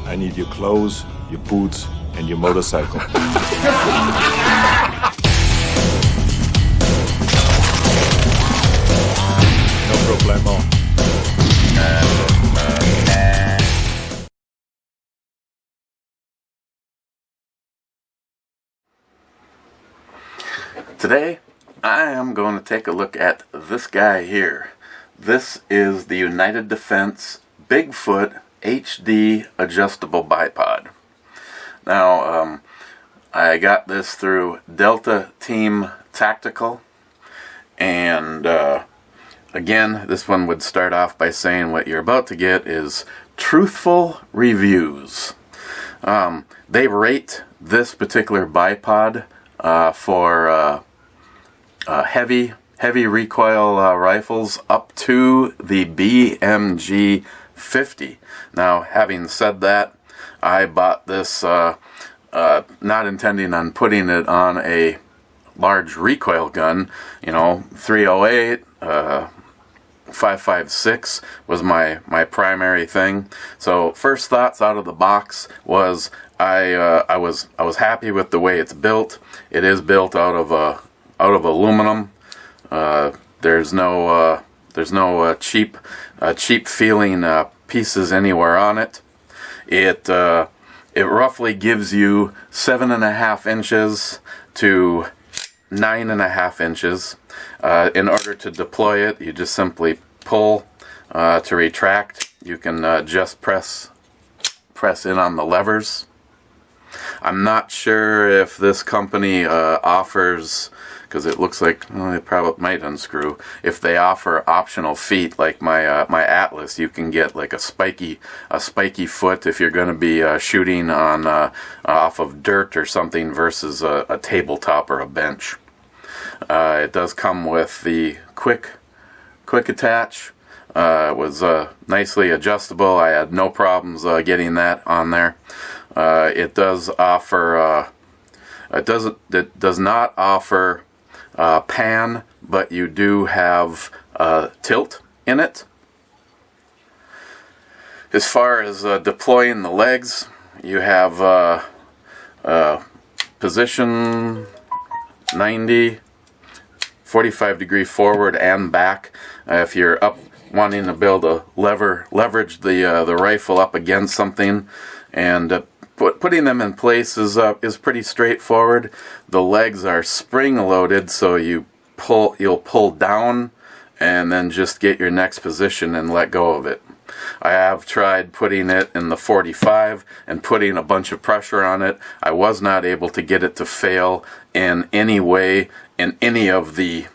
I need your clothes, your boots, and your motorcycle. No problemo. Today, I am going to take a look at this guy here. This is the United Defense Bigfoot HD Adjustable Bipod. Now, I got this through Delta Team Tactical, and again, this one would start off by saying what you're about to get is truthful reviews. They rate this particular bipod for heavy recoil rifles up to the BMG 50. Now, having said that, I bought this not intending on putting it on a large recoil gun. You know, 308, 5.56 was my primary thing. So first thoughts out of the box was I was happy with the way it's built. It is built out of aluminum. There's no cheap feeling pieces anywhere on it. It roughly gives you 7.5 inches to 9.5 inches. In order to deploy it, you just simply pull to retract. You can just press in on the levers. I'm not sure if this company offers, because it looks like they probably might unscrew. If they offer optional feet, like my Atlas, you can get like a spiky foot if you're going to be shooting on off of dirt or something versus a tabletop or a bench. It does come with the quick attach. It was nicely adjustable. I had no problems getting that on there. It does offer. It does not offer pan, but you do have tilt in it. As far as deploying the legs, you have position 90, 45 degree forward and back. If you're up wanting to build a leverage the rifle up against something, and putting them in place is pretty straightforward. The legs are spring loaded, so you'll pull down and then just get your next position and let go of it. I have tried putting it in the 45 and putting a bunch of pressure on it. I was not able to get it to fail in any way in any of the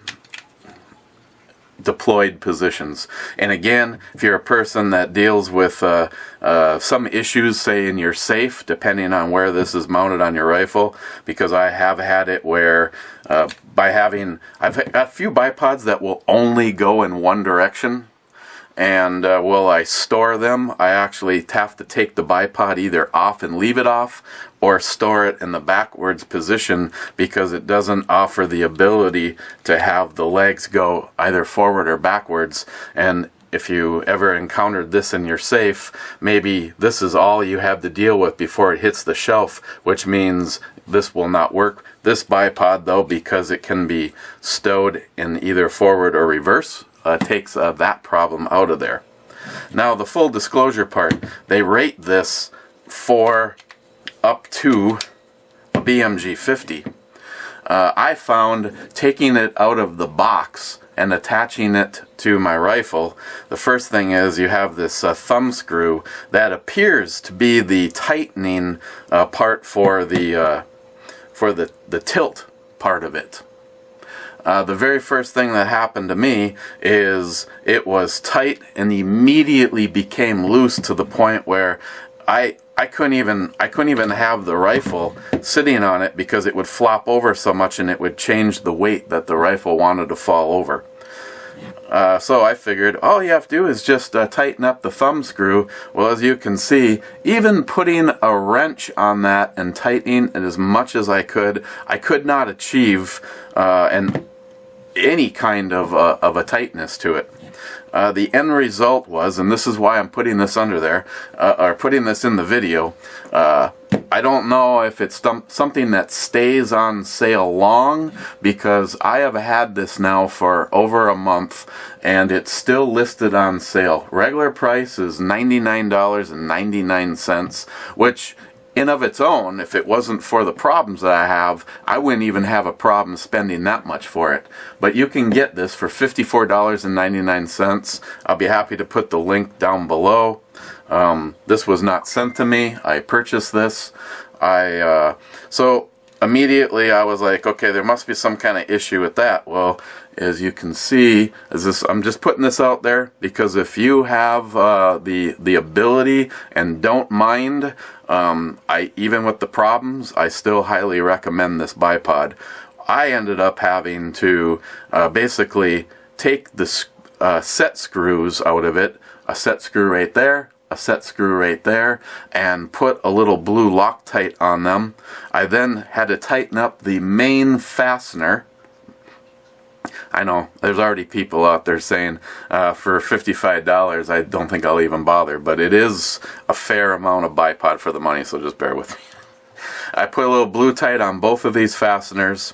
deployed positions. And again, if you're a person that deals with some issues, say in your safe, depending on where this is mounted on your rifle, because I have had it where I've got a few bipods that will only go in one direction, and while I store them, I actually have to take the bipod either off and leave it off, or store it in the backwards position, because it doesn't offer the ability to have the legs go either forward or backwards. And if you ever encountered this in your safe, maybe this is all you have to deal with before it hits the shelf, which means this will not work. This bipod, though, because it can be stowed in either forward or reverse, takes that problem out of there. Now, the full disclosure part, they rate this for up to a BMG 50. I found taking it out of the box and attaching it to my rifle, the first thing is you have this thumb screw that appears to be the tightening part for the tilt part of it. The very first thing that happened to me is it was tight and immediately became loose to the point where I couldn't even have the rifle sitting on it, because it would flop over so much and it would change the weight that the rifle wanted to fall over. So I figured all you have to do is just tighten up the thumb screw. Well, as you can see, even putting a wrench on that and tightening it as much as I could not achieve any kind of a tightness to it. the end result was, and this is why I'm putting this under there, or putting this in the video, I don't know if it's something that stays on sale long, because I have had this now for over a month and it's still listed on sale. Regular price is $99.99, which in of its own, if it wasn't for the problems that I have, I wouldn't even have a problem spending that much for it. But you can get this for $54.99. I'll be happy to put the link down below. This was not sent to me. I purchased this. So immediately I was like, okay, there must be some kind of issue with that. Well, as you can see, I'm just putting this out there because if you have the ability and don't mind, even with the problems, I still highly recommend this bipod. I ended up having to basically take the set screws out of it, a set screw right there, a set screw right there, and put a little blue Loctite on them. I then had to tighten up the main fastener. I know, there's already people out there saying for $55, I don't think I'll even bother, but it is a fair amount of bipod for the money, so just bear with me. I put a little blue tight on both of these fasteners,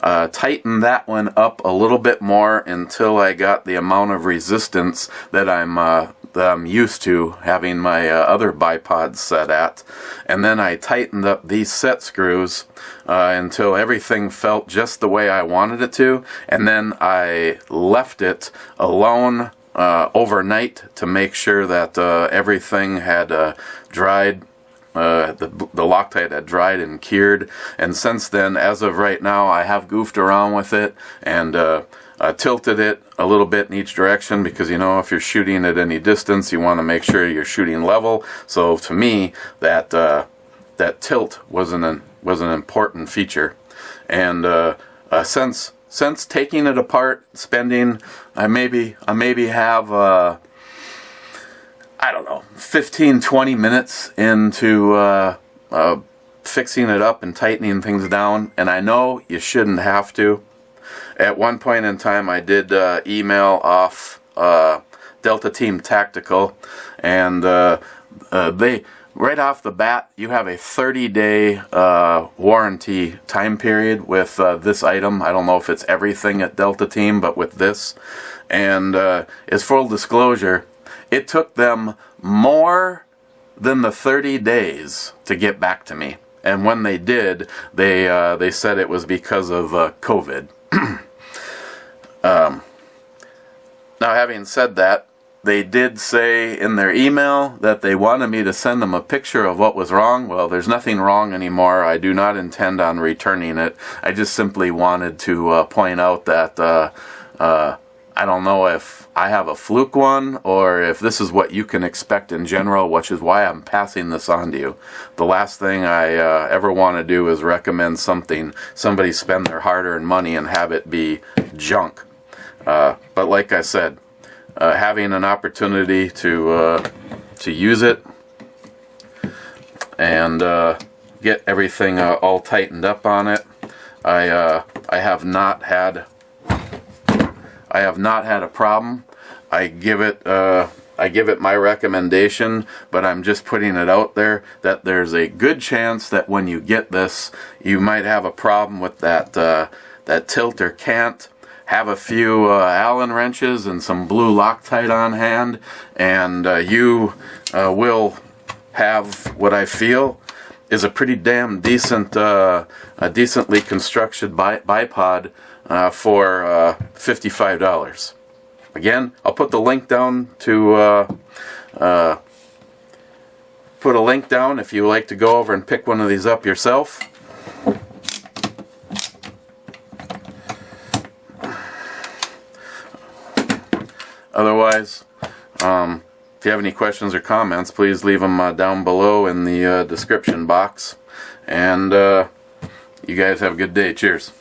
tightened that one up a little bit more until I got the amount of resistance that I'm used to having my other bipods set at, and then I tightened up these set screws until everything felt just the way I wanted it to, and then I left it alone overnight to make sure that everything had dried. The Loctite had dried and cured, and since then, as of right now, I have goofed around with it and tilted it a little bit in each direction, because you know, if you're shooting at any distance, you want to make sure you're shooting level. So to me, that tilt was an important feature, and since taking it apart, spending I maybe have I don't know, 15-20 minutes into fixing it up and tightening things down, and I know you shouldn't have to. At one point in time, I did email off Delta Team Tactical, and they, right off the bat, you have a 30-day warranty time period with this item. I don't know if it's everything at Delta Team, but with this. And as full disclosure, it took them more than the 30 days to get back to me. And when they did, they said it was because of COVID. Now, having said that, they did say in their email that they wanted me to send them a picture of what was wrong. Well, there's nothing wrong anymore. I do not intend on returning it. I just simply wanted to point out that I don't know if I have a fluke one or if this is what you can expect in general, which is why I'm passing this on to you. The last thing I ever want to do is recommend somebody spend their hard-earned money and have it be junk. But like I said, having an opportunity to use it and get everything all tightened up on it, I have not had a problem. I give it my recommendation, but I'm just putting it out there that there's a good chance that when you get this, you might have a problem with that tilt or cant. Have a few Allen wrenches and some blue Loctite on hand, and you will have what I feel is a pretty damn decent, decently constructed bipod for $55. Again, I'll put the link down to put a link down if you like to go over and pick one of these up yourself. Otherwise, if you have any questions or comments, please leave them down below in the description box. And you guys have a good day. Cheers.